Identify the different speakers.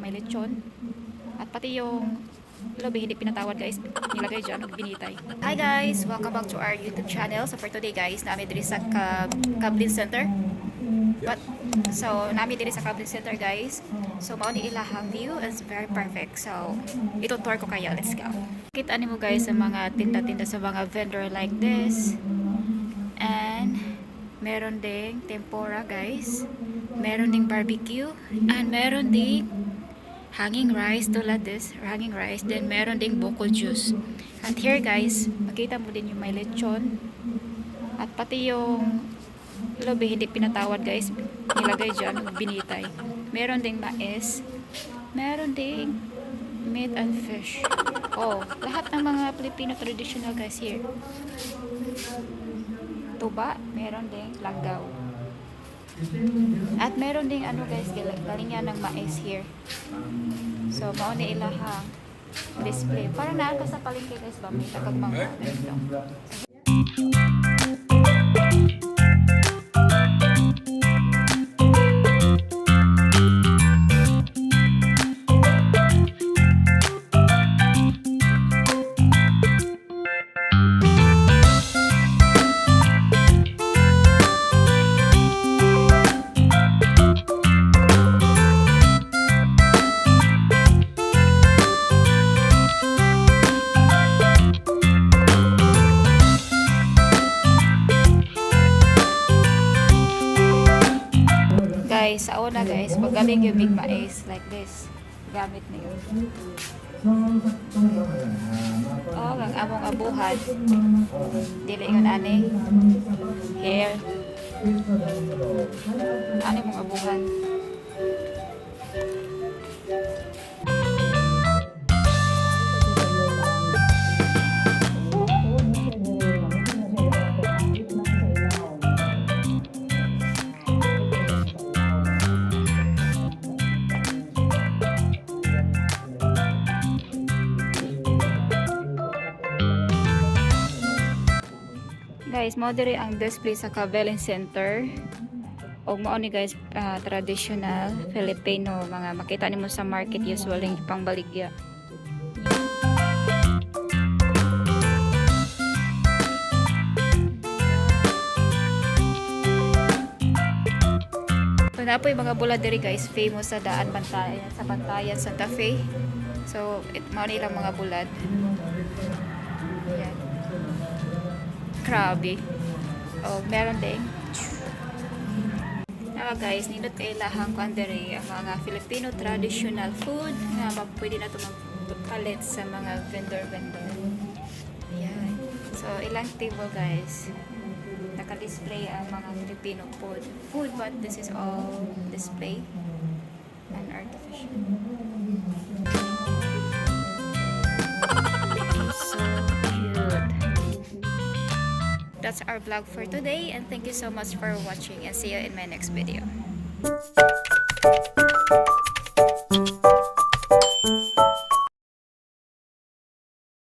Speaker 1: May lechon. At pati yung lobe, hindi pinatawad guys. Nilagay dyan, binitay. Hi guys! Welcome back to our YouTube channel. So for today guys, namin diri sa Kaplin Center. Namin diri sa Kaplin Center guys. So mao ni ilahang view is very perfect. So ito tour ko kayo. Let's go. Kita nimo guys sa mga tinda-tinda sa mga vendor like this. And meron ding tempura guys. Meron ding barbecue. And meron ding hanging rice, tulad this, hanging rice. Then meron ding bukol juice. At here guys, makita mo din yung may lechon. At pati yung lobe, hindi pinatawad guys. Nilagay dyan, binitay. Meron ding mais. Meron ding meat and fish. Oh, lahat ng mga Filipino traditional guys here. Tuba, meron ding langgao. At meron ding ano guys, galing yan ng mais here. So, mao ni ilahang display. Para naa ka sa palengke guys ba, may takag mga ganito. Guys, sa una guys, pag galing yung big mais like this, gamit na yun. Oh, ang among abuhan. Dili yun ani. Hair. Ano mong abuhan? Guys, mao diri ang display sa Kabilin Center. Og mao ni guys, traditional Filipino mga makita nimo sa market usually pangbaligya. So na po yung mga bulad diri guys, famous sa daan Bantayan, sa Bantayan Santa Fe. So mao ni ilang mga bulad. Yan. Grabe. Oh, meron ding. Guys, nindot kay lahang kandere ang mga Filipino traditional food nga pwede na ito magpalit sa mga vendor-vendor. Ayan. So, ilang table guys. Naka-display ang mga Filipino food, but this is all display and artificial. So cute. That's our vlog for today, and thank you so much for watching, and see you in my next video.